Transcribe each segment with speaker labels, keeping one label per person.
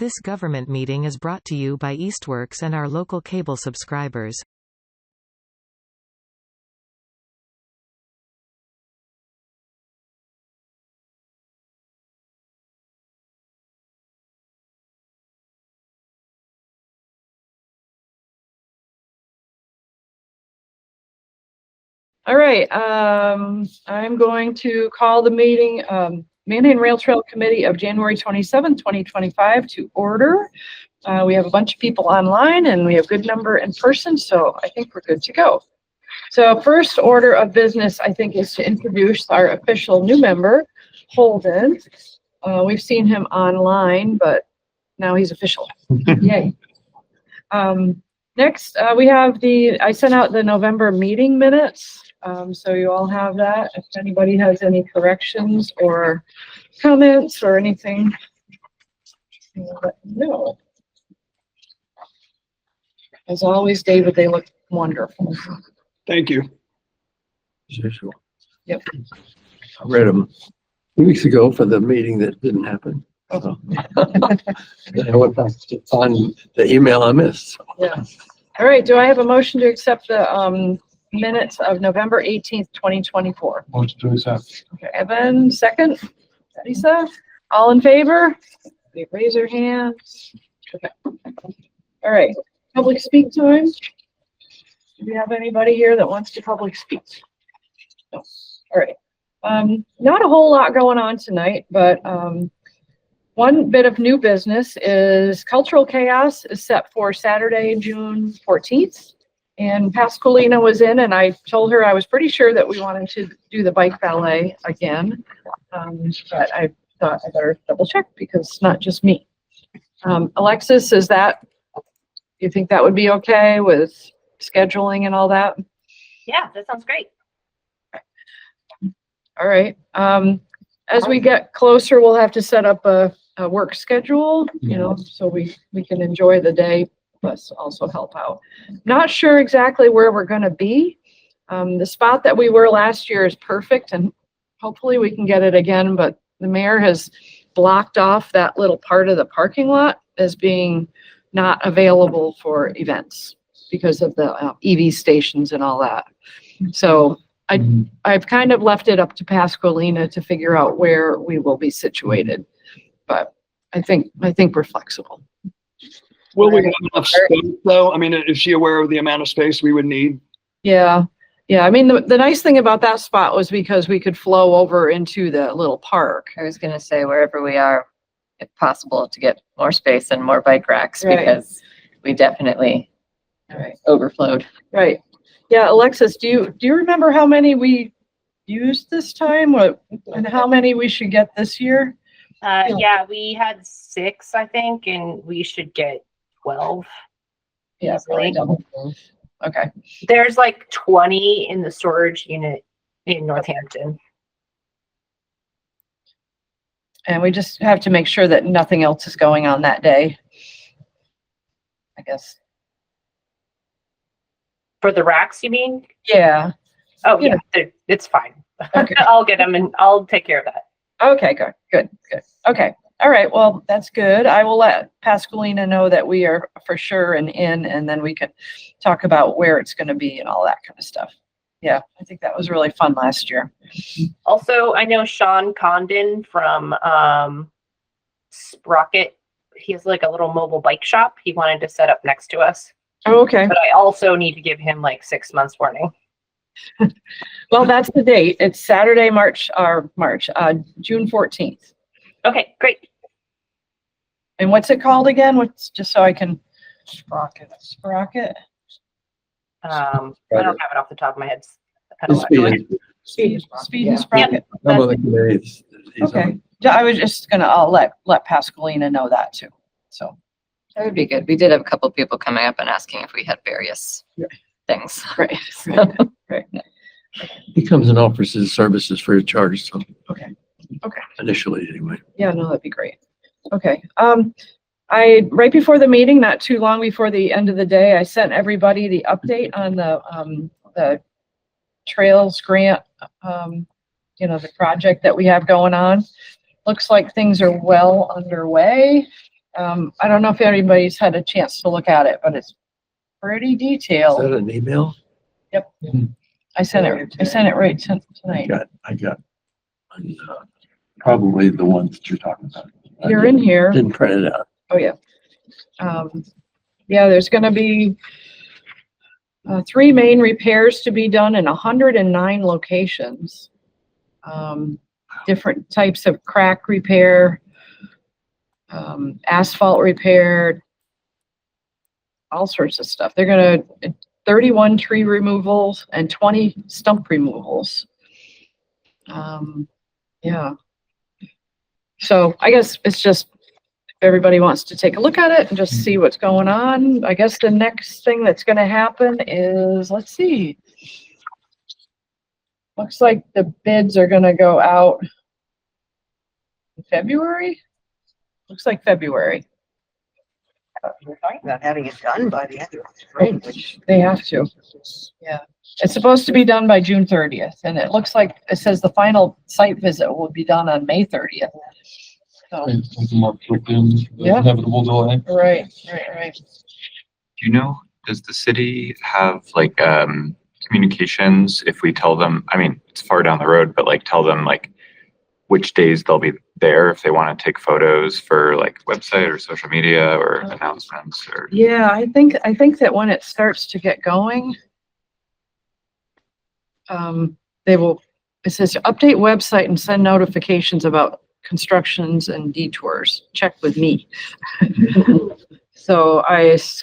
Speaker 1: This government meeting is brought to you by Eastworks and our local cable subscribers.
Speaker 2: All right, I'm going to call the meeting, Manhan Rail Trail Committee of January 27th, 2025 to order. We have a bunch of people online and we have a good number in person, so I think we're good to go. So first order of business, I think, is to introduce our official new member, Holden. We've seen him online, but now he's official. Yay. Next, we have I sent out the November meeting minutes. So you all have that. If anybody has any corrections or comments or anything, let me know. As always, David, they look wonderful.
Speaker 3: Thank you.
Speaker 4: As usual.
Speaker 2: Yep.
Speaker 4: I read them 2 weeks ago for the meeting that didn't happen. So. I went back to find the email I missed.
Speaker 2: Yeah. All right. Do I have a motion to accept the minutes of November 18th, 2024?
Speaker 3: Motion to accept.
Speaker 2: Okay, Evan, second. Lisa, all in favor? Raise your hands. Okay. All right. Public speak time. Do we have anybody here that wants to public speak? No. All right. Not a whole lot going on tonight, but one bit of new business is Cultural Chaos is set for Saturday, June 14th. And Pasqualina was in, and I told her I was pretty sure that we wanted to do the bike ballet again. But I thought I better double check because it's not just me. Alexis, you think that would be okay with scheduling and all that?
Speaker 5: Yeah, that sounds great.
Speaker 2: All right. As we get closer, we'll have to set up a work schedule, so we can enjoy the day, plus also help out. Not sure exactly where we're going to be. The spot that we were last year is perfect, and hopefully we can get it again, but the mayor has blocked off that little part of the parking lot as being not available for events because of the EV stations and all that. So I've kind of left it up to Pasqualina to figure out where we will be situated, but I think we're flexible.
Speaker 3: Will we have enough space though? I mean, is she aware of the amount of space we would need?
Speaker 2: Yeah. I mean, the nice thing about that spot was because we could flow over into the little park.
Speaker 5: I was going to say wherever we are, if possible, to get more space and more bike racks,
Speaker 2: Right.
Speaker 5: because we definitely overflowed.
Speaker 2: Right. Yeah, Alexis, do you remember how many we used this time, and how many we should get this year?
Speaker 5: Yeah, we had 6, I think, and we should get 12.
Speaker 2: Yeah,
Speaker 5: easily.
Speaker 2: double. Okay.
Speaker 5: There's like 20 in the storage unit in Northampton.
Speaker 2: And we just have to make sure that nothing else is going on that day, I guess.
Speaker 5: For the racks, you mean?
Speaker 2: Yeah.
Speaker 5: Oh, yeah, it's fine.
Speaker 2: Okay.
Speaker 5: I'll get them and I'll take care of that.
Speaker 2: Okay, good. Okay. All right. Well, that's good. I will let Pasqualina know that we are for sure and then we can talk about where it's going to be and all that kind of stuff. Yeah, I think that was really fun last year.
Speaker 5: Also, I know Sean Condon from Sprocket. He has like a little mobile bike shop. He wanted to set up next to us.
Speaker 2: Oh, okay.
Speaker 5: But I also need to give him like 6 months warning.
Speaker 2: Well, that's the date. It's Saturday, June 14th.
Speaker 5: Okay, great.
Speaker 2: And what's it called again? Just so I can. Sprocket.
Speaker 5: I don't have it off the top of my head.
Speaker 2: Speed and Sprocket.
Speaker 4: Some of the committees.
Speaker 2: Okay. I was just I'll let Pasqualina know that too. So
Speaker 5: That would be good. We did have a couple of people coming up and asking if we had various things.
Speaker 2: Right. Right.
Speaker 4: He comes and offers his services free of charge. So
Speaker 2: Okay.
Speaker 4: initially, anyway.
Speaker 2: Yeah, no, that'd be great. Okay. Right before the meeting, not too long before the end of the day, I sent everybody the update on the Trails grant, the project that we have going on. Looks like things are well underway. I don't know if anybody's had a chance to look at it, but it's pretty
Speaker 4: Is
Speaker 2: detailed.
Speaker 4: that an email?
Speaker 2: I sent it right tonight.
Speaker 4: I got, probably the ones that you're talking about.
Speaker 2: You're in here.
Speaker 4: Didn't print it out.
Speaker 2: Oh, yeah. Yeah, there's gonna be 3 main repairs to be done in 109 locations. Different types of crack repair, asphalt repair, all sorts of stuff. They're gonna 31 tree removals and 20 stump removals. Yeah. So I guess it's just, if everybody wants to take a look at it and just see what's going on. I guess the next thing that's gonna happen is, let's see. Looks like the bids are gonna go out in February? Looks like February.
Speaker 6: We're talking about having it done by the end of spring, which
Speaker 2: They have to. Yeah. It's supposed to be done by June 30th, and it looks like, it says the final site visit will be done on May 30th. So, Yeah.
Speaker 7: Inevitable delay.
Speaker 2: right.
Speaker 8: Do you know, does the city have like communications if we tell them, I mean, it's far down the road, but like tell them like which days they'll be there if they want to take photos for like website or social media or announcements or?
Speaker 2: Yeah, I think that when it starts to get going, they will, it says update website and send notifications about constructions and detours. Check with me. So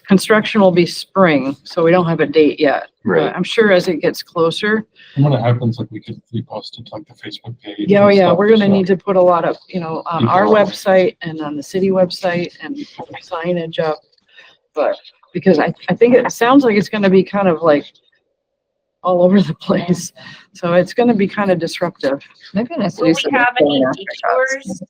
Speaker 2: construction will be spring, so we don't have a date yet.
Speaker 8: Right.
Speaker 2: But I'm sure as it gets closer.
Speaker 7: And when it happens, like we could repost it to like the Facebook page.
Speaker 2: Yeah,
Speaker 7: and
Speaker 2: yeah,
Speaker 7: stuff,
Speaker 2: we're gonna
Speaker 7: so-
Speaker 2: need to put a lot of, on our website and on the city website and signage up. But, because I think it sounds like it's gonna be kind of like all over the place. So it's gonna be kind of disruptive.
Speaker 5: Maybe nice to
Speaker 9: Will
Speaker 5: do
Speaker 9: we
Speaker 5: some
Speaker 9: have any
Speaker 5: before and after shots.
Speaker 9: detours?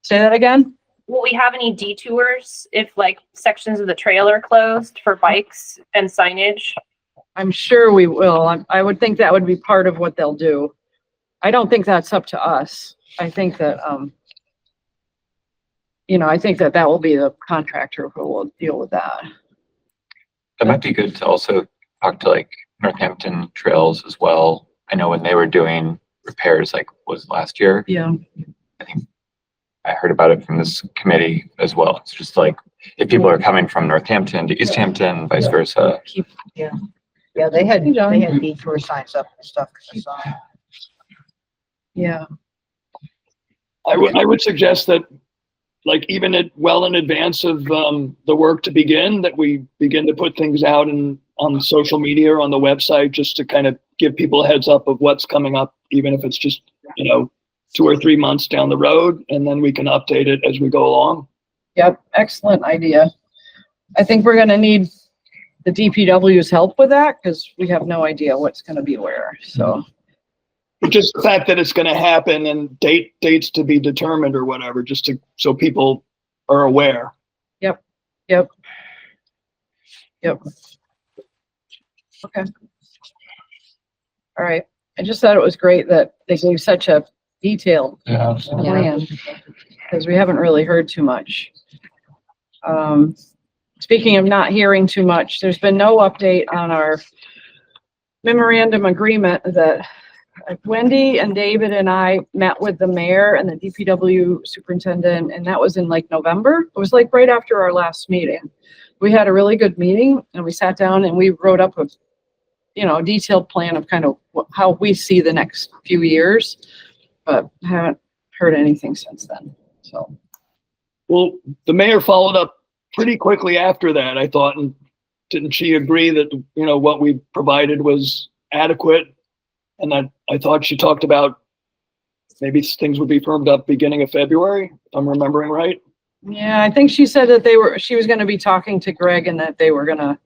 Speaker 2: Say that again?
Speaker 9: Will we have any detours if like sections of the trail are closed for bikes and signage?
Speaker 2: I'm sure we will. I would think that would be part of what they'll do. I don't think that's up to us. I think that, I think that will be the contractor who will deal with that.
Speaker 8: It might be good to also talk to like Northampton Trails as well. I know when they were doing repairs, like was last year,
Speaker 2: Yeah.
Speaker 8: I think I heard about it from this committee as well. It's just like, if people are coming from Northampton to Easthampton, vice versa.
Speaker 6: yeah, they had detour signs up and stuff. 'Cause I saw 'em.
Speaker 2: Yeah.
Speaker 3: I would suggest that, like, even well in advance of the work to begin, that we begin to put things out on social media or on the website, just to kind of give people a heads up of what's coming up, even if it's just, 2 or 3 months down the road, and then we can update it as we go along.
Speaker 2: Yep. Excellent idea. I think we're gonna need the DPW's help with that because we have no idea what's gonna be where. So,
Speaker 3: But just the fact that it's going to happen and dates to be determined or whatever, so people are aware.
Speaker 2: Yep. Okay. All right. I just thought it was great that they gave such a detailed
Speaker 7: Yeah, absolutely.
Speaker 2: plan because we haven't really heard too much. Speaking of not hearing too much, there's been no update on our memorandum agreement that Wendy and David and I met with the mayor and the DPW superintendent, and that was in like November. It was like right after our last meeting. We had a really good meeting and we sat down and we wrote up a detailed plan of kind of how we see the next few years, but haven't heard anything since then. So,
Speaker 3: Well, the mayor followed up pretty quickly after that, I thought, and didn't she agree that, what we provided was adequate? And I thought she talked about maybe things would be firmed up beginning of February, if I'm remembering right.
Speaker 2: yeah, I think she said that she was going to be talking to Greg and that they were going to,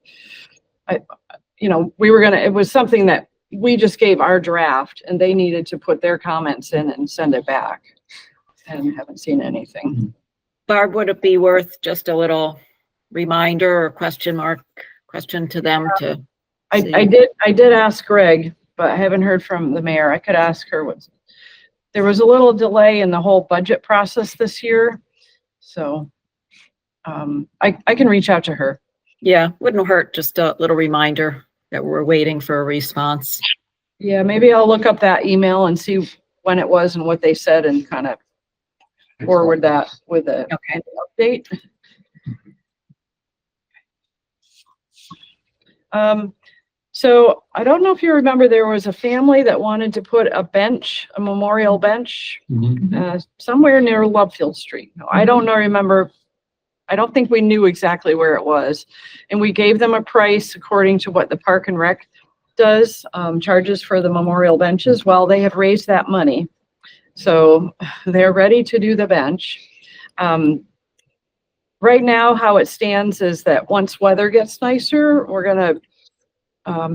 Speaker 2: it was something that we just gave our draft and they needed to put their comments in and send it back, and haven't seen anything.
Speaker 10: Barb, would it be worth just a little reminder or question to them to?
Speaker 2: I did ask Greg, but I haven't heard from the mayor. I could ask her there was a little delay in the whole budget process this year. So, I can reach out to her.
Speaker 10: Yeah, wouldn't hurt, just a little reminder that we're waiting for a response.
Speaker 2: Yeah, maybe I'll look up that email and see when it was and what they said and kind of forward that with a
Speaker 10: Okay.
Speaker 2: update. So I don't know if you remember, there was a family that wanted to put a bench, a memorial bench, somewhere near Lovefield Street. No, I don't know, remember. I don't think we knew exactly where it was. And we gave them a price according to what the Park and Rec does, charges for the memorial benches. Well, they have raised that money. So they're ready to do the bench. Right now, how it stands is that once weather gets nicer, we're gonna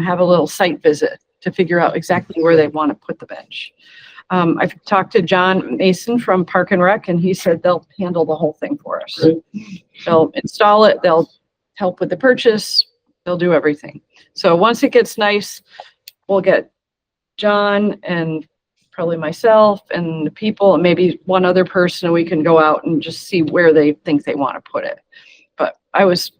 Speaker 2: have a little site visit to figure out exactly where they want to put the bench. I've talked to John Mason from Park and Rec, and he said they'll handle the whole thing for us.
Speaker 3: Great.
Speaker 2: They'll install it, they'll help with the purchase, they'll do everything. So once it gets nice, we'll get John and probably myself and the people, and maybe one other person, and we can go out and just see where they think they want to put it. But I was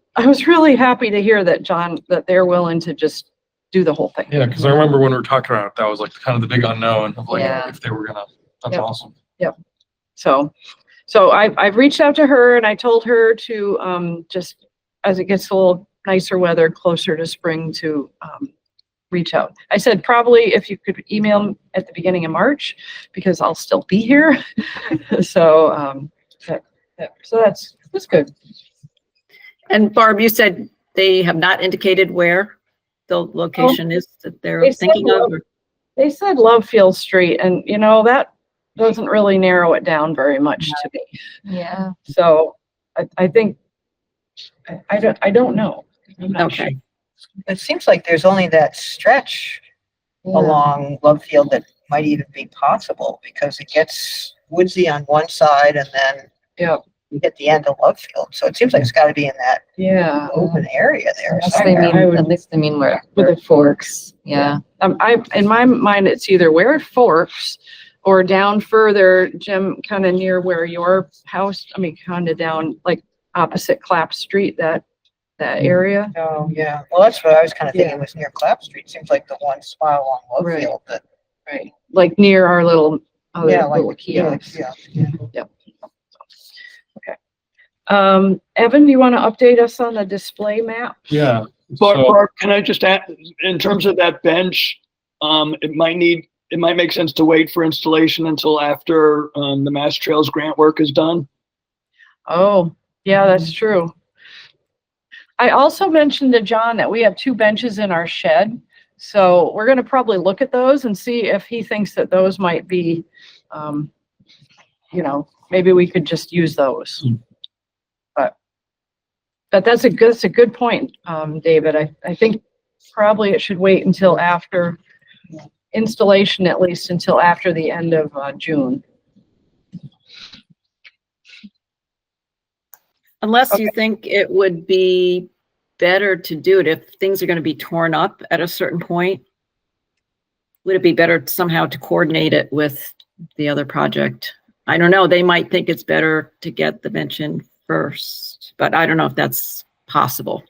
Speaker 2: really happy to hear that, John, that they're willing to just do the whole thing.
Speaker 7: Yeah, because I remember when we were talking about it, that was like kind of the big unknown of like
Speaker 5: Yeah.
Speaker 7: if they were gonna. That's
Speaker 2: Yep.
Speaker 7: awesome.
Speaker 2: So I've reached out to her and I told her to just as it gets a little nicer weather closer to spring to reach out. I said probably if you could email at the beginning of March because I'll still be here. So so that's good.
Speaker 10: And Barb, you said they have not indicated where the location is that they're
Speaker 2: They said
Speaker 10: thinking of? or-
Speaker 2: They said Lovefield Street, and you know that doesn't really narrow it down very much to me.
Speaker 5: Yeah.
Speaker 2: So I think I don't know. I'm not sure.
Speaker 10: Okay,
Speaker 6: It seems like there's only that stretch along Lovefield that might even be possible because it gets woodsy on one side and then
Speaker 2: Yep.
Speaker 6: you hit the end of Lovefield. So it seems like it's got to be in that
Speaker 2: Yeah.
Speaker 6: open area there.
Speaker 5: Unless they mean,
Speaker 2: I would-
Speaker 5: at least they mean where
Speaker 2: With
Speaker 5: it
Speaker 2: the
Speaker 5: forks. Yeah.
Speaker 2: In my mind, it's either where it forks or down further, Jim, kind of near where your house, I mean, kind of down like opposite Clapp Street, that area.
Speaker 6: Oh, yeah. Well, that's what I was kind of
Speaker 2: Yeah.
Speaker 6: thinking was near Clapp Street. Seems like the one spot along
Speaker 2: Right.
Speaker 6: Lovefield that,
Speaker 2: Right. Like near our little, other
Speaker 6: yeah, like,
Speaker 2: little kiosk.
Speaker 6: yeah.
Speaker 2: Evan, do you want to update us on the display map?
Speaker 7: Yeah.
Speaker 3: Barb,
Speaker 7: So-
Speaker 3: Barb, can I just add, in terms of that bench, it might make sense to wait for installation until after the Mass Trails grant work is done.
Speaker 2: Oh, yeah, that's true. I also mentioned to John that we have 2 benches in our shed. So we're going to probably look at those and see if he thinks that those might be, maybe we could just use those. But that's a good point, David. I think probably it should wait until after installation, at least until after the end of June.
Speaker 10: unless you think it would be better to do it if things are going to be torn up at a certain point. Would it be better somehow to coordinate it with the other project? I don't know. They might think it's better to get the bench in first, but I don't know if that's possible.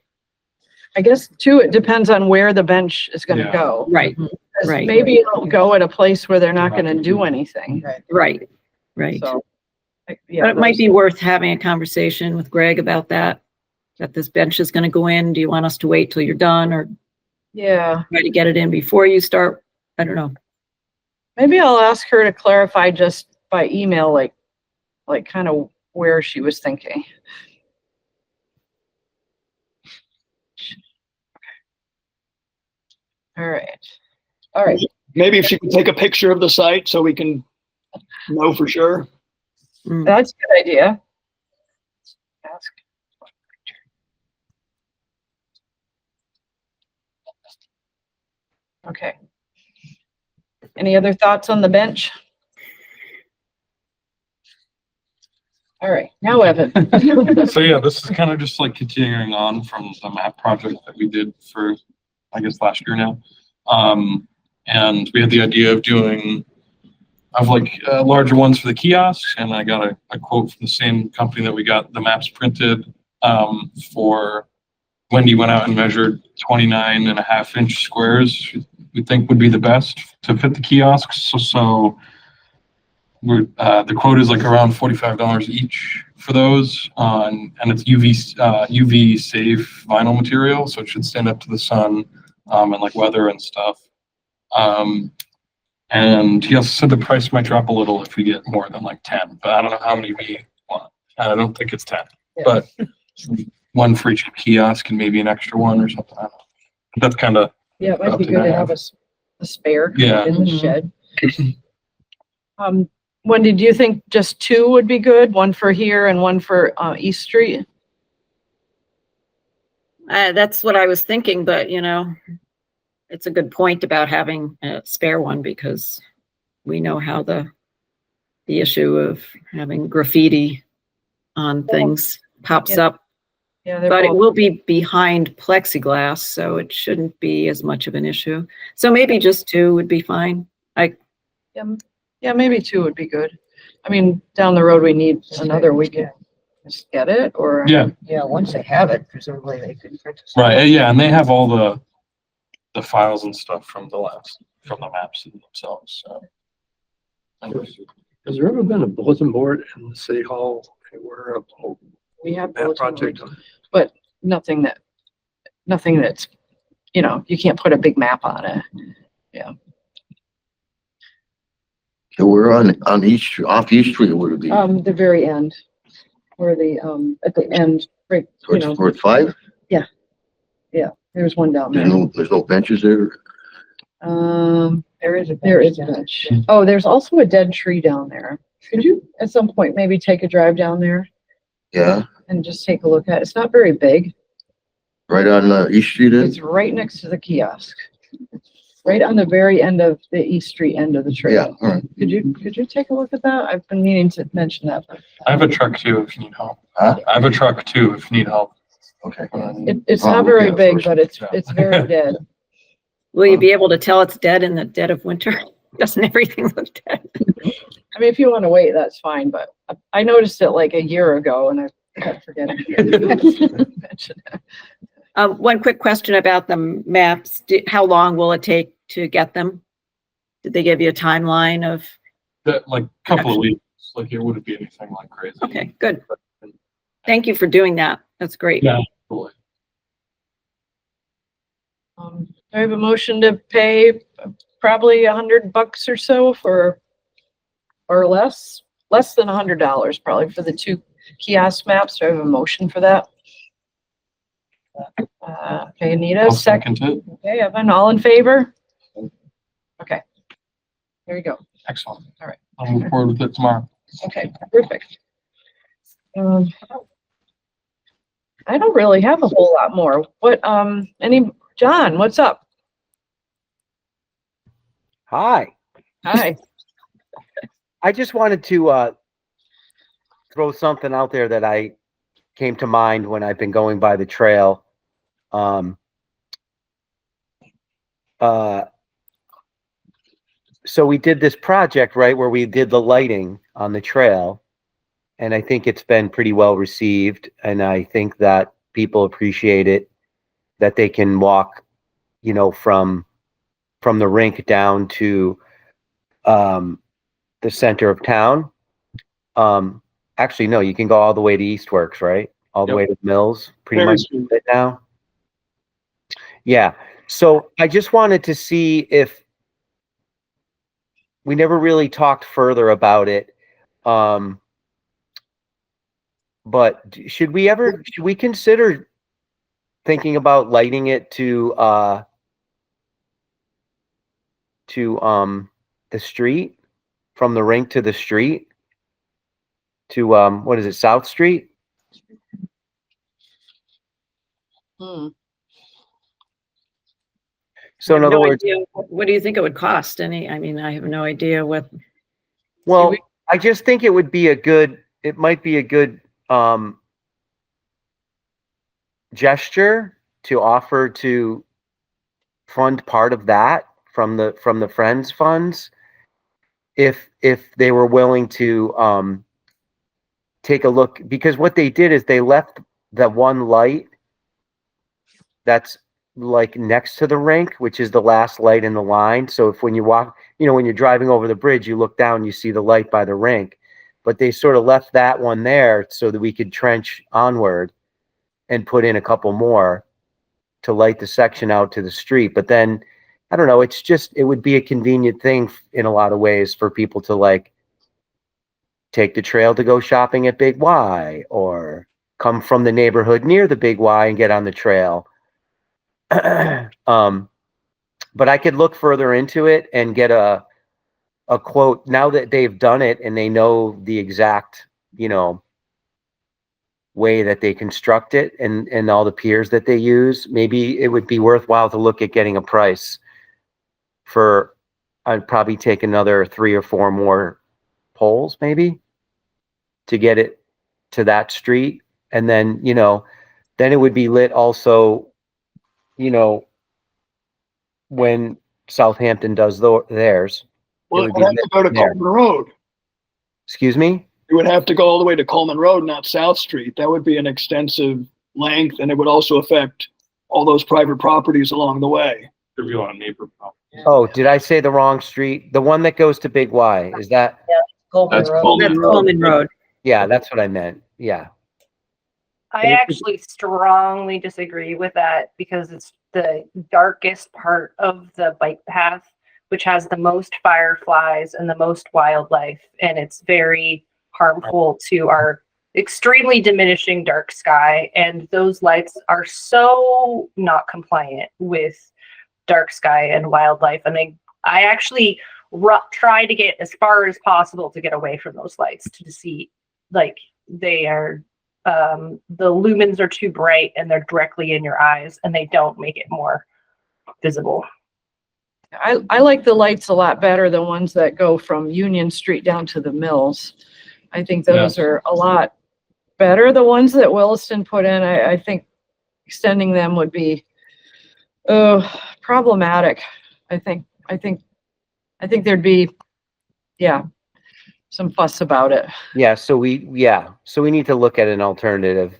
Speaker 2: I guess too, it depends on where the bench is gonna
Speaker 7: Yeah.
Speaker 2: go.
Speaker 10: Right,
Speaker 2: 'Cause
Speaker 10: right.
Speaker 2: maybe it'll go at a place where they're not gonna do anything.
Speaker 10: right, right.
Speaker 2: So, yeah,
Speaker 10: But it might
Speaker 2: those-
Speaker 10: be worth having a conversation with Greg about that this bench is going to go in. Do you want us to wait till you're done or
Speaker 2: Yeah,
Speaker 10: try to get it in before you start? I don't know.
Speaker 2: maybe I'll ask her to clarify just by email, like kind of where she was thinking. All right.
Speaker 3: Maybe if she could take a picture of the site so we can know for sure.
Speaker 2: That's a good idea. Ask. Okay. Any other thoughts on the bench? All right, now Evan.
Speaker 7: So yeah, this is kind of just like continuing on from the map project that we did for, I guess, last year now. And we had the idea of doing I've like larger ones for the kiosks, and I got a quote from the same company that we got the maps printed for. Wendy went out and measured 29.5-inch squares we think would be the best to fit the kiosks. So we're, the quote is like around $45 each for those, and it's UV safe vinyl material, so it should stand up to the sun and like weather and stuff. And he also said the price might drop a little if we get more than like 10, but I don't know how many we want. I don't think it's 10, but one for each kiosk and maybe an extra one or something. I don't know. That's kind of.
Speaker 2: Yeah, it might be good to have a spare
Speaker 7: Yeah.
Speaker 2: in the shed. Wendy, do you think just 2 would be good? One for here and one for East Street?
Speaker 10: That's what I was thinking, but you know, it's a good point about having a spare one because we know how the issue of having graffiti on things pops up.
Speaker 2: Yeah,
Speaker 10: But it will be behind plexiglass, so it shouldn't be as much of an issue. So maybe just 2 would be fine.
Speaker 2: Yeah, maybe 2 would be good. I mean, down the road, we need another weekend. Just get it or?
Speaker 7: Yeah.
Speaker 6: Yeah, once they have it, presumably they can print it.
Speaker 7: Right. Yeah, and they have all the files and stuff from the maps themselves. So.
Speaker 4: Has there ever been a bulletin board in the city hall where a whole
Speaker 2: We have
Speaker 4: map
Speaker 2: bulletin
Speaker 4: project
Speaker 2: boards,
Speaker 4: on?
Speaker 2: but nothing that's, you know, you can't put a big map on it. Yeah.
Speaker 11: So we're on East, off East Street, would it be?
Speaker 2: The very end, where at the end, right, you know,
Speaker 11: Towards 5?
Speaker 2: there's one down there.
Speaker 11: There's no benches there?
Speaker 2: There is a bench. Oh, there's also a dead tree down there. Could you, at some point, maybe take a drive down there
Speaker 11: Yeah,
Speaker 2: and just take a look at it? It's not very big.
Speaker 11: right on East Street then?
Speaker 2: It's right next to the kiosk. Right on the very end of the East Street end of the
Speaker 11: Yeah,
Speaker 2: trail.
Speaker 11: all right.
Speaker 2: Could you take a look at that? I've been meaning to mention that.
Speaker 7: I have a truck too if you need help.
Speaker 11: Huh?
Speaker 7: I have a truck too if you need help.
Speaker 11: Okay.
Speaker 2: It's
Speaker 11: I'll
Speaker 2: not
Speaker 11: look
Speaker 2: very
Speaker 11: at it
Speaker 2: big,
Speaker 11: first.
Speaker 2: but it's very dead.
Speaker 10: Will you be able to tell it's dead in the dead of winter? Doesn't everything look dead?
Speaker 2: I mean, if you want to wait, that's fine, but I noticed it like a year ago and I kept forgetting. to mention it.
Speaker 10: One quick question about the maps. How long will it take to get them? Did they give you a timeline of?
Speaker 7: That like couple of weeks. Like it wouldn't be anything like crazy.
Speaker 10: Okay, good. Thank you for doing that. That's great.
Speaker 7: Yeah. Totally.
Speaker 2: I have a motion to pay probably $100 or so or less than $100 probably for the 2 kiosk maps. Do I have a motion for that? Okay, Anita,
Speaker 7: I'll
Speaker 2: second.
Speaker 7: second it.
Speaker 2: Okay, Evan, all in favor? Okay, there you go.
Speaker 7: Excellent.
Speaker 2: All right.
Speaker 7: I'll move forward with it tomorrow.
Speaker 2: Okay, perfect. I don't really have a whole lot more. John, what's up?
Speaker 12: Hi,
Speaker 2: Hi.
Speaker 12: I just wanted to throw something out there that I came to mind when I've been going by the trail. So we did this project, right, where we did the lighting on the trail, and I think it's been pretty well received, and I think that people appreciate it, that they can walk, you know, from the rink down to the center of town. Actually, no, you can go all the way to Eastworks, right? All the way to the Mills, pretty much right now. Yeah. So I just wanted to see if we never really talked further about it. But should we consider thinking about lighting it to the street, from the rink to the street, to what is it, South Street? So in other words,
Speaker 10: what do you think it would cost? I mean, I have no idea what.
Speaker 12: Well, I just think it might be a good gesture to offer to fund part of that from the Friends funds. if they were willing to take a look, because what they did is they left the one light that's like next to the rink, which is the last light in the line. So if when you walk, when you're driving over the bridge, you look down, you see the light by the rink, but they sort of left that one there so that we could trench onward and put in a couple more to light the section out to the street. But then, I don't know, it would be a convenient thing in a lot of ways for people to like take the trail to go shopping at Big Y, or come from the neighborhood near the Big Y and get on the trail. But I could look further into it and get a quote now that they've done it and they know the exact, way that they construct it and all the piers that they use. Maybe it would be worthwhile to look at getting a price for, I'd probably take another 3 or 4 more poles maybe to get it to that street. And then, then it would be lit also, when Southampton does theirs.
Speaker 3: Well, it would have to go to Coleman Road.
Speaker 12: Excuse me?
Speaker 3: It would have to go all the way to Coleman Road, not South Street. That would be an extensive length, and it would also affect all those private properties along the way.
Speaker 7: If you want a neighbor property.
Speaker 12: Oh, did I say the wrong street? The one that goes to Big Y, is that?
Speaker 8: That's
Speaker 10: Coleman Road.
Speaker 12: Yeah, that's what I meant. Yeah.
Speaker 9: I actually strongly disagree with that because it's the darkest part of the bike path, which has the most fireflies and the most wildlife, and it's very harmful to our extremely diminishing dark sky. And those lights are so not compliant with dark sky and wildlife. And I actually try to get as far as possible to get away from those lights to see, like, they are, the lumens are too bright and they're directly in your eyes and they don't make it more visible.
Speaker 2: I like the lights a lot better, the ones that go from Union Street down to the Mills. I think those are a lot better. The ones that Williston put in, I think extending them would be problematic. I think there'd be, some fuss about it.
Speaker 12: So we need to look at an alternative.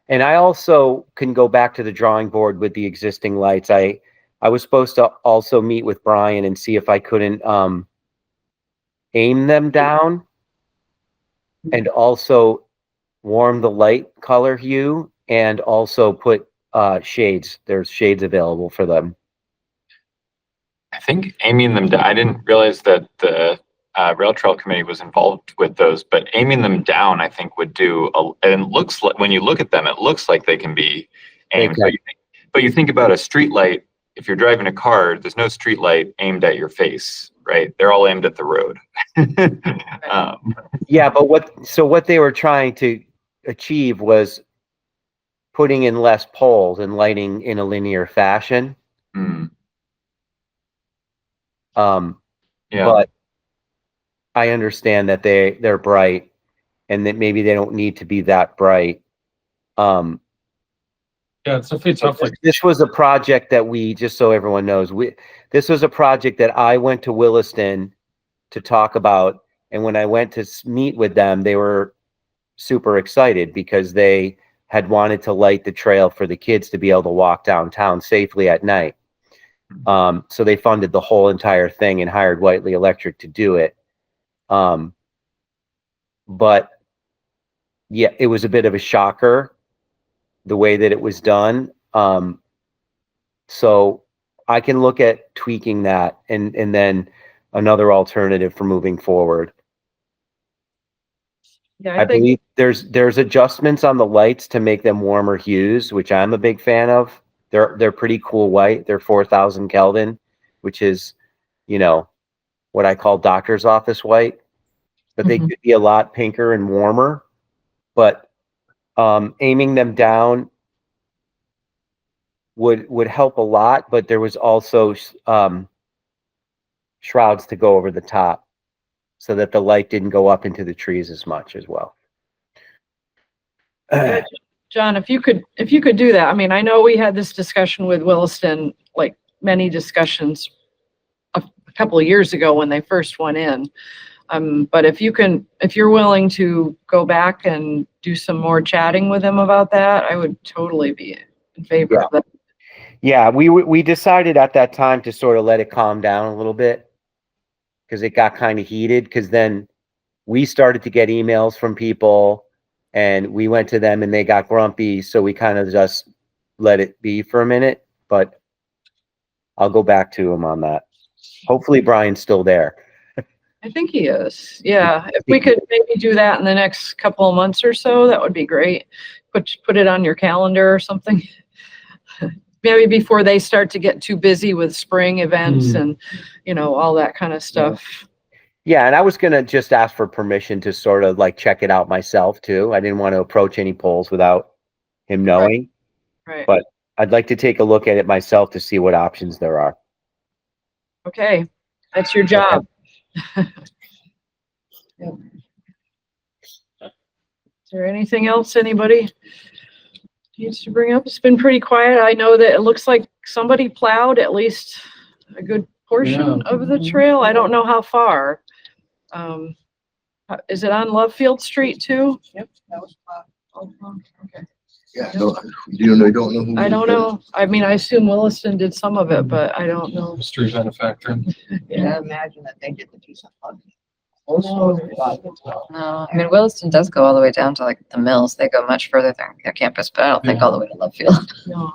Speaker 12: And I also can go back to the drawing board with the existing lights. I was supposed to also meet with Brian and see if I couldn't aim them down and also warm the light color hue and also put shades. There's shades available for them.
Speaker 8: I think aiming them down, I didn't realize that the Rail Trail Committee was involved with those, but aiming them down, I think would do, and it looks like, when you look at them, it looks like they can be aimed. But you think about a street light, if you're driving a car, there's no street light aimed at your face, right? They're all aimed at the road.
Speaker 12: But what they were trying to achieve was putting in less poles and lighting in a linear fashion. But I understand that they're bright and that maybe they don't need to be that bright.
Speaker 7: It's a tough.
Speaker 12: This was a project that just so everyone knows, this was a project that I went to Williston to talk about. And when I went to meet with them, they were super excited because they had wanted to light the trail for the kids to be able to walk downtown safely at night. So they funded the whole entire thing and hired Whiteley Electric to do it. But yeah, it was a bit of a shocker the way that it was done. So I can look at tweaking that and then another alternative for moving forward. I believe there's adjustments on the lights to make them warmer hues, which I'm a big fan of. They're pretty cool white. They're 4,000 Kelvin, which is, what I call doctor's office white. But they could be a lot pinker and warmer. But aiming them down would help a lot. But there was also shrouds to go over the top so that the light didn't go up into the trees as much as well.
Speaker 2: John, if you could do that. I mean, I know we had this discussion with Williston, like many discussions a couple of years ago when they first went in. But if you're willing to go back and do some more chatting with them about that, I would totally be in favor of that.
Speaker 12: Yeah, we decided at that time to sort of let it calm down a little bit because it got kind of heated, because then we started to get emails from people and we went to them and they got grumpy. So we kind of just let it be for a minute, but I'll go back to him on that. Hopefully Brian's still there.
Speaker 2: I think he is. Yeah. If we could maybe do that in the next couple of months or so, that would be great. Put it on your calendar or something. Maybe before they start to get too busy with spring events and, all that kind of stuff.
Speaker 12: Yeah, and I was going to just ask for permission to sort of like check it out myself too. I didn't want to approach any polls without him knowing.
Speaker 2: Right.
Speaker 12: But I'd like to take a look at it myself to see what options there are.
Speaker 2: Okay. That's your job. Yep. Is there anything else anybody needs to bring up? It's been pretty quiet. I know that it looks like somebody plowed at least a good portion of the trail. I don't know how far. Is it on Lovefield Street too?
Speaker 6: Yep, that was
Speaker 2: Okay.
Speaker 11: Yeah, no, you don't know who.
Speaker 2: I don't know. I mean, I assume Williston did some of it, but I don't know.
Speaker 7: Street manufacturer.
Speaker 6: Yeah, I imagine that they did the piece of fun.
Speaker 5: No, I mean, Williston does go all the way down to like the mills. They go much further than their campus, but I don't think all the way to Lovefield.
Speaker 2: No,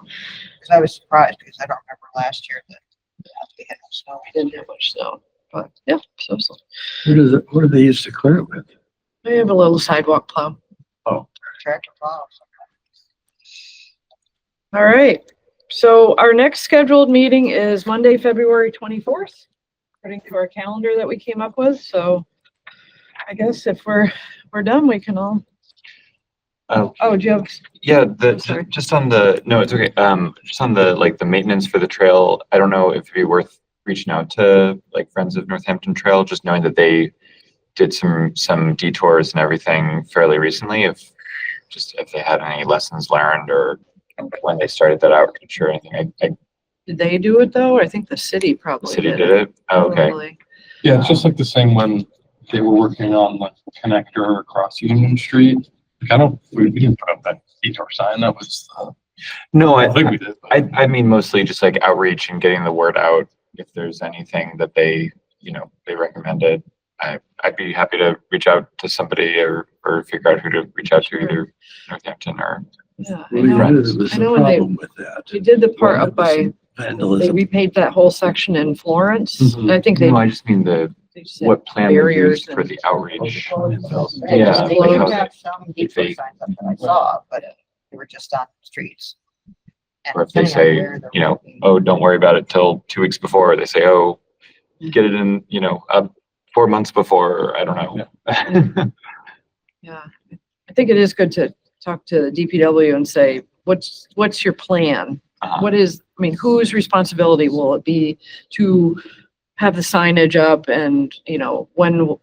Speaker 6: Because I was surprised because I don't remember last year that we had no snow.
Speaker 2: we didn't have much snow, but yeah, so.
Speaker 4: What do they use to clear it with?
Speaker 2: I have a little sidewalk plow.
Speaker 6: Tractor plows.
Speaker 2: All right. So our next scheduled meeting is Monday, February 24th, according to our calendar that we came up with. So I guess if we're done, we can all. Oh, do you have?
Speaker 8: Yeah,
Speaker 2: sorry.
Speaker 8: just on the, no, it's okay. Just on the, like the maintenance for the trail, I don't know if it'd be worth reaching out to like Friends of Northampton Trail, just knowing that they did some detours and everything fairly recently. If they had any lessons learned or when they started that out or anything.
Speaker 2: Did they do it though? I think the city probably
Speaker 8: The city did it? Oh, okay.
Speaker 2: Probably.
Speaker 7: Yeah, it's just like the same when they were working on like the connector across Union Street. Like, we didn't put up that detour sign. That was,
Speaker 8: No,
Speaker 7: I think we did. But.
Speaker 8: I mean, mostly just like outreach and getting the word out. If there's anything that they recommended, I'd be happy to reach out to somebody or figure out who to reach out to, either Northampton or.
Speaker 2: Yeah,
Speaker 4: Well, there was a
Speaker 2: when they
Speaker 4: problem with that.
Speaker 2: did the part up by, they
Speaker 4: Vandalism.
Speaker 2: repaved that whole section in Florence.
Speaker 7: Mhm.
Speaker 2: I think
Speaker 8: No, I just mean
Speaker 2: they said
Speaker 8: what plan they
Speaker 2: barriers
Speaker 8: used for
Speaker 2: and-
Speaker 8: the outreach.
Speaker 6: Yeah, they
Speaker 8: like
Speaker 6: do
Speaker 8: how
Speaker 6: have some detour signs up that I saw, but they were just on the streets. And
Speaker 8: Or if they
Speaker 6: depending on
Speaker 8: say,
Speaker 6: where they're working.
Speaker 8: oh, don't worry about it till 2 weeks before. They say, oh, get it in, 4 months before. I don't know.
Speaker 2: Yeah, I think it is good to talk to the DPW and say, what's your plan? Whose responsibility will it be to have the signage up and, when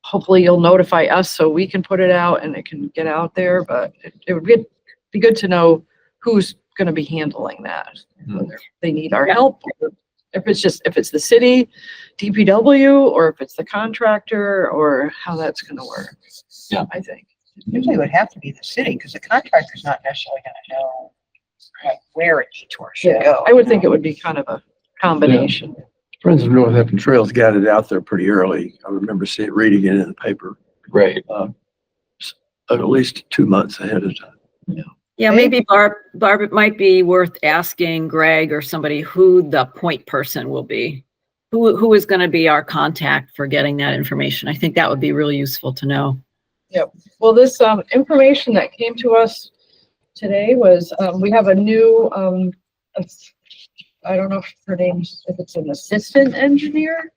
Speaker 2: hopefully you'll notify us so we can put it out and it can get out there, but it would be good to know who's going to be handling that, whether they need our help, or if it's the city, DPW, or if it's the contractor, or how that's going to work.
Speaker 8: Yeah.
Speaker 2: I think.
Speaker 6: Usually it would have to be the city because the contractor's not necessarily gonna know like where a detour should go.
Speaker 2: I would think it would be kind of a combination.
Speaker 4: Friends of Northampton Trails got it out there pretty early. I remember reading it in the paper.
Speaker 8: Right.
Speaker 4: At least 2 months ahead of time.
Speaker 10: Yeah, maybe Barb, it might be worth asking Greg or somebody who the point person will be. Who is going to be our contact for getting that information? I think that would be really useful to know.
Speaker 2: Yep. Well, this information that came to us today was, we have a new, I don't know if her name's, if it's an assistant engineer,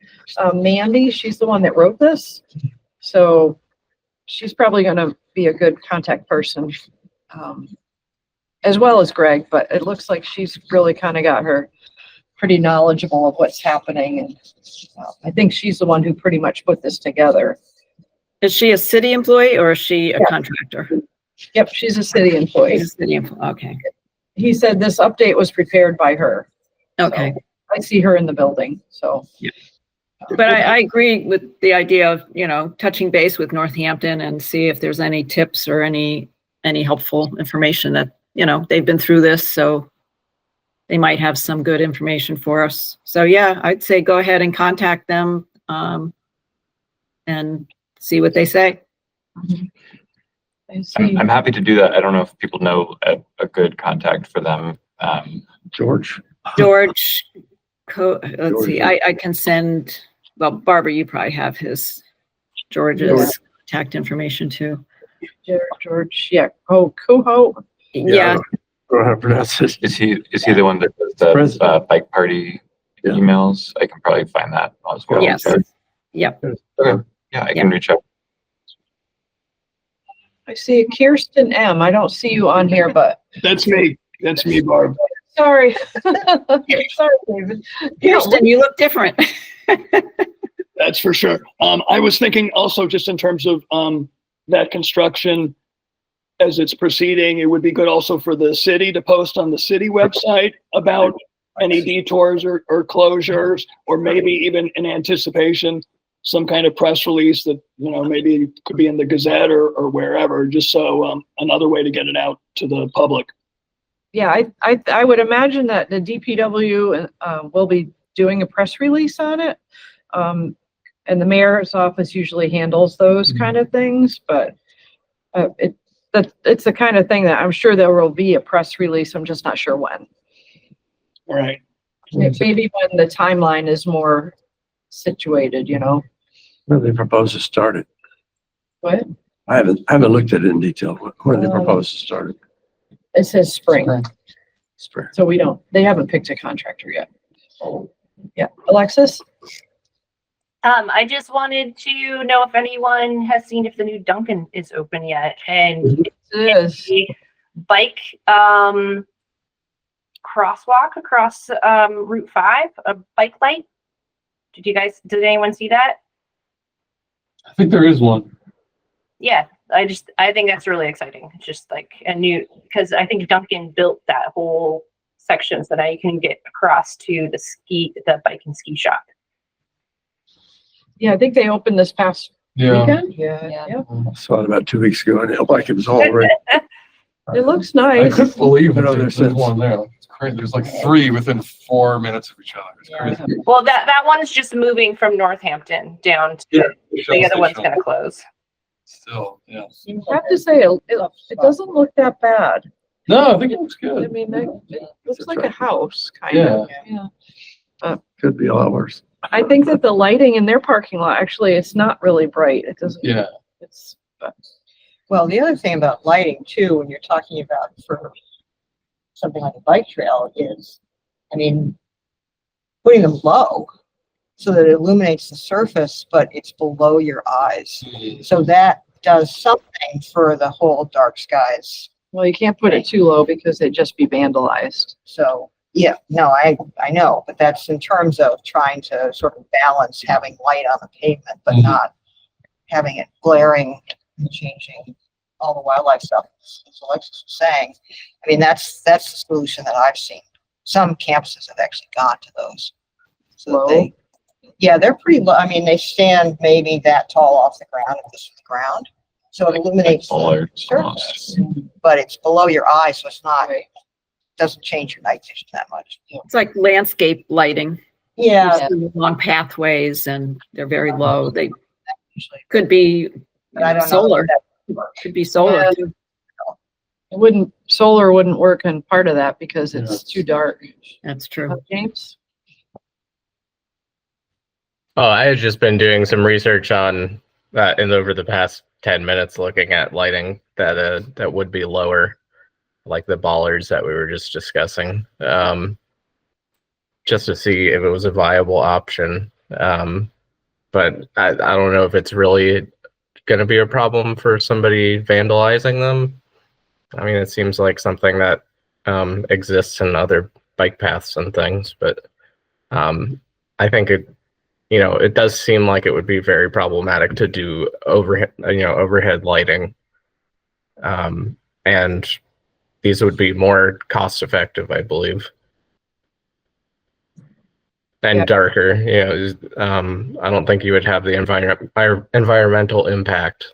Speaker 2: Mandy, she's the one that wrote this. So she's probably going to be a good contact person, as well as Greg, but it looks like she's really kind of got her pretty knowledgeable of what's happening. And I think she's the one who pretty much put this together.
Speaker 10: Is she a city employee or is she a contractor?
Speaker 2: Yep, she's a city employee.
Speaker 10: She's a city employee. Okay.
Speaker 2: He said this update was prepared by her.
Speaker 10: Okay.
Speaker 2: So I see her in the building, so.
Speaker 10: Yeah. But I agree with the idea of, touching base with Northampton and see if there's any tips or any helpful information that, they've been through this, so they might have some good information for us. So yeah, I'd say go ahead and contact them, and see what they say.
Speaker 8: I'm happy to do that. I don't know if people know a good contact for them.
Speaker 4: George.
Speaker 10: Let's see, I can send, well, Barbara, you probably have George's contact information too.
Speaker 2: George, yeah. Oh, Coho.
Speaker 10: Yeah.
Speaker 4: I don't know how to pronounce it.
Speaker 8: Is he the one that does the bike party emails? I can probably find that as well.
Speaker 10: Yes. Yep.
Speaker 8: Okay. Yeah, I can reach out.
Speaker 2: I see Kirsten M. I don't see you on here, but.
Speaker 3: That's me. That's me, Barb.
Speaker 2: Sorry. Sorry, David.
Speaker 10: Kirsten, you look different.
Speaker 3: That's for sure. I was thinking also just in terms of that construction as it's proceeding, it would be good also for the city to post on the city website about any detours or closures, or maybe even in anticipation, some kind of press release that, maybe could be in the Gazette or wherever, just so another way to get it out to the public.
Speaker 2: Yeah, I would imagine that the DPW will be doing a press release on it. And the mayor's office usually handles those kind of things, but it's the kind of thing that I'm sure there will be a press release. I'm just not sure when.
Speaker 3: All right.
Speaker 2: Maybe when the timeline is more situated,
Speaker 4: When they propose to start it.
Speaker 2: What?
Speaker 4: I haven't looked at it in detail. When they propose to start it.
Speaker 2: It says spring.
Speaker 4: Spring.
Speaker 2: So they haven't picked a contractor yet. Yeah. Alexis?
Speaker 9: I just wanted to know if anyone has seen if the new Dunkin' is open yet, and
Speaker 2: it's
Speaker 9: a bike crosswalk across Route 5, a bike light. Did anyone see that?
Speaker 7: I think there is one.
Speaker 9: Yeah, I think that's really exciting. It's just like a new, because I think Dunkin' built that whole section so that you can get across to the bike and ski shop.
Speaker 2: Yeah, I think they opened this past weekend.
Speaker 5: Yeah.
Speaker 4: I saw it about 2 weeks ago and it looked like it was all right.
Speaker 2: It looks
Speaker 7: I
Speaker 2: nice.
Speaker 7: couldn't believe
Speaker 4: I know
Speaker 7: there's
Speaker 4: there's
Speaker 7: one there. Like, it's crazy. There's like 3 within 4 minutes of each other. It's crazy.
Speaker 9: Well, that one's just moving from Northampton down to the other one's going to close.
Speaker 7: Still, yeah.
Speaker 2: I have to say, it doesn't look that bad.
Speaker 7: No, I think it looks
Speaker 2: I
Speaker 7: good.
Speaker 2: mean, it looks like a house, kind of. Yeah.
Speaker 4: Could be a lot worse.
Speaker 2: I think that the lighting in their parking lot, actually, it's not really bright. It doesn't.
Speaker 7: Yeah.
Speaker 6: Well, the other thing about lighting too, when you're talking about for something like a bike trail is, putting them low so that it illuminates the surface, but it's below your eyes. So that does something for the whole dark skies.
Speaker 2: Well, you can't put it too low because it'd just be vandalized.
Speaker 6: So, yeah, no, I know, but that's in terms of trying to sort of balance having light on the pavement, but not having it glaring and changing all the wildlife stuff, as Alexis was saying. That's the solution that I've seen. Some campuses have actually gone to those. So they're pretty low. They stand maybe that tall off the ground if this is the ground. So it illuminates the surface, but it's below your eye, so it's not, doesn't change your night vision that much.
Speaker 10: It's like landscape lighting.
Speaker 6: Yeah.
Speaker 10: Long pathways, and they're very low. They could be solar. Could be solar too.
Speaker 2: Solar wouldn't work in part of that because it's too dark.
Speaker 10: That's true.
Speaker 2: James?
Speaker 13: Oh, I had just been doing some research on that and over the past 10 minutes looking at lighting that would be lower, like the bollards that we were just discussing, just to see if it was a viable option. But I don't know if it's really going to be a problem for somebody vandalizing them. It seems like something that exists in other bike paths and things, but I think it does seem like it would be very problematic to do overhead lighting, and these would be more cost effective, I believe. and
Speaker 2: Yeah.
Speaker 13: darker. I don't think you would have the environmental impact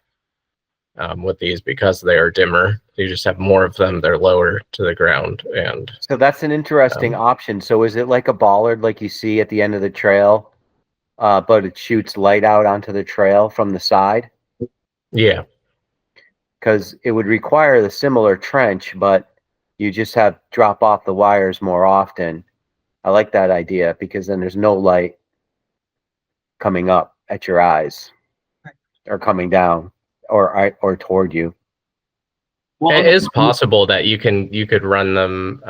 Speaker 13: with these because they are dimmer. You just have more of them. They're lower to the ground, and
Speaker 12: So that's an interesting option. So is it like a bollard like you see at the end of the trail, but it shoots light out onto the trail from the side?
Speaker 13: yeah.
Speaker 12: Because it would require the similar trench, but you just have drop off the wires more often. I like that idea because then there's no light coming up at your eyes or coming down or toward you.
Speaker 3: Well,
Speaker 13: It is possible that you could run them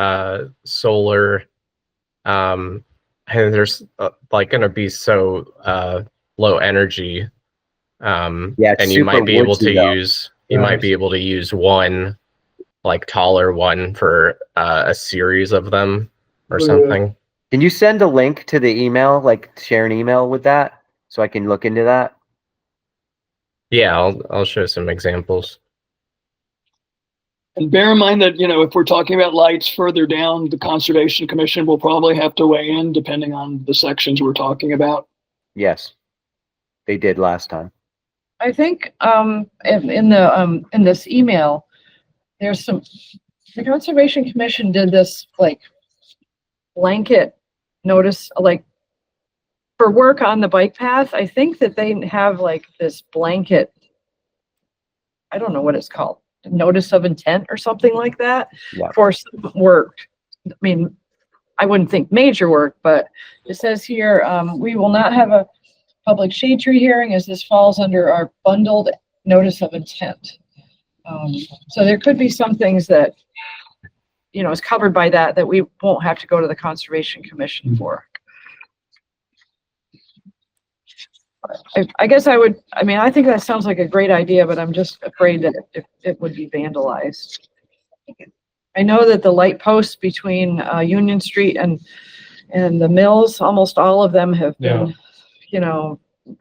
Speaker 13: solar. And there's like going to be so low energy.
Speaker 12: Yeah, it's
Speaker 13: and you
Speaker 12: super
Speaker 13: might be able
Speaker 12: woodsy,
Speaker 13: to
Speaker 12: though.
Speaker 13: use one like taller one for a series of them or something.
Speaker 12: Can you send a link to the email, like share an email with that so I can look into that?
Speaker 13: Yeah, I'll show some examples.
Speaker 3: and bear in mind that, if we're talking about lights further down, the Conservation Commission will probably have to weigh in depending on the sections we're talking about.
Speaker 12: Yes, they did last time.
Speaker 2: I think in this email, there's the Conservation Commission did this like blanket notice, like for work on the bike path. I think that they have like this blanket, I don't know what it's called, notice of intent or something like that for some work. I mean, I wouldn't think major work, but it says here, we will not have a public shade tree hearing as this falls under our bundled notice of intent. So there could be some things that, is covered by that we won't have to go to the Conservation Commission for. I guess I think that sounds like a great idea, but I'm just afraid that it would be vandalized. I know that the light posts between Union Street and the mills, almost all of them have been,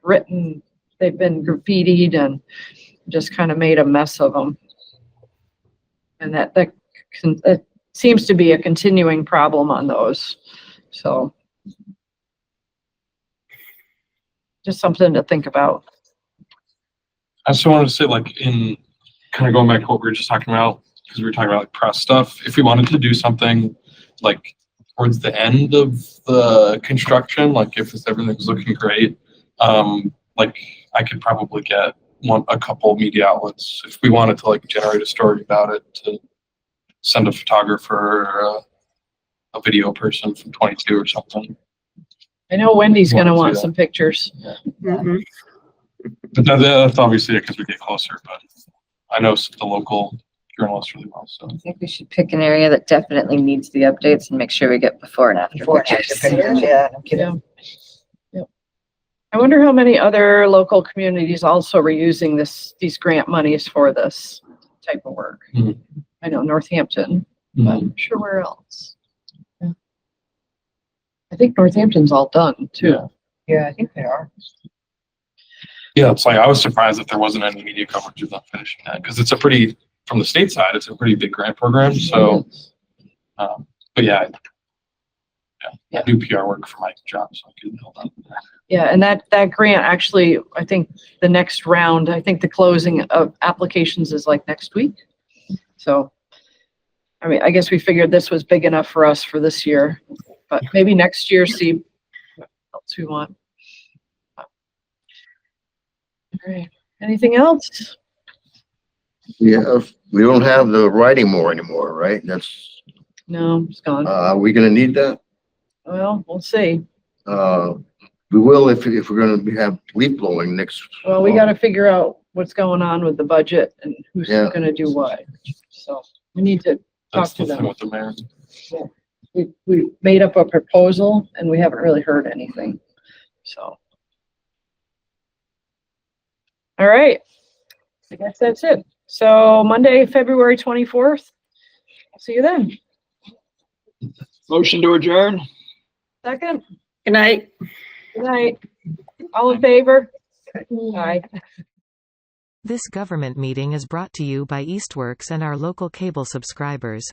Speaker 2: written, they've been graffitied and just kind of made a mess of them. And that seems to be a continuing problem on those. So just something to think about.
Speaker 7: I also wanted to say, like, in kind of going back to what we were just talking about, because we were talking about like press stuff, if we wanted to do something like towards the end of the construction, like if everything's looking great, like I could probably get a couple media outlets if we wanted to like generate a story about it, to send a photographer, a video person from 22 or something.
Speaker 2: I know Wendy's going to want some pictures.
Speaker 10: Mhm.
Speaker 7: But that's obviously because we get closer, but I know the local journalists really well. So
Speaker 5: I think we should pick an area that definitely needs the updates and make sure we get before and after pictures.
Speaker 6: Yeah, no kidding.
Speaker 2: Yep. I wonder how many other local communities also were using these grant monies for this type of work.
Speaker 7: Mhm.
Speaker 2: I know Northampton, but I'm sure where else. Yeah. I think Northampton's all done too.
Speaker 6: Yeah, I think they are.
Speaker 7: yeah, it's like I was surprised that there wasn't any media coverage of them finishing that, because it's from the state side, it's a pretty big grant program. So, but yeah, I do PR work for my job, so I can help out.
Speaker 2: Yeah, and that grant actually, I think the next round, I think the closing of applications is like next week. So, I mean, I guess we figured this was big enough for us for this year, but maybe next year see what else we want. All right, anything else?
Speaker 11: Yeah, we don't have the writing more anymore, right? That's,
Speaker 2: No, it's gone.
Speaker 11: are we gonna need that?
Speaker 2: Well, we'll see.
Speaker 11: We will if we're gonna have leaf blowing next.
Speaker 2: Well, we got to figure out what's going on with the budget and who's going to do what. So we need to talk
Speaker 7: That's
Speaker 2: to
Speaker 7: the thing
Speaker 2: them.
Speaker 7: with the mayor.
Speaker 2: Yeah. We made up a proposal and we haven't really heard anything. So. All right. I guess that's it. So Monday, February 24th. I'll see you then.
Speaker 3: Motion to adjourn.
Speaker 2: Second.
Speaker 10: Good night.
Speaker 2: Good night. All in favor? Aye.
Speaker 1: This government meeting is brought to you by Eastworks and our local cable subscribers.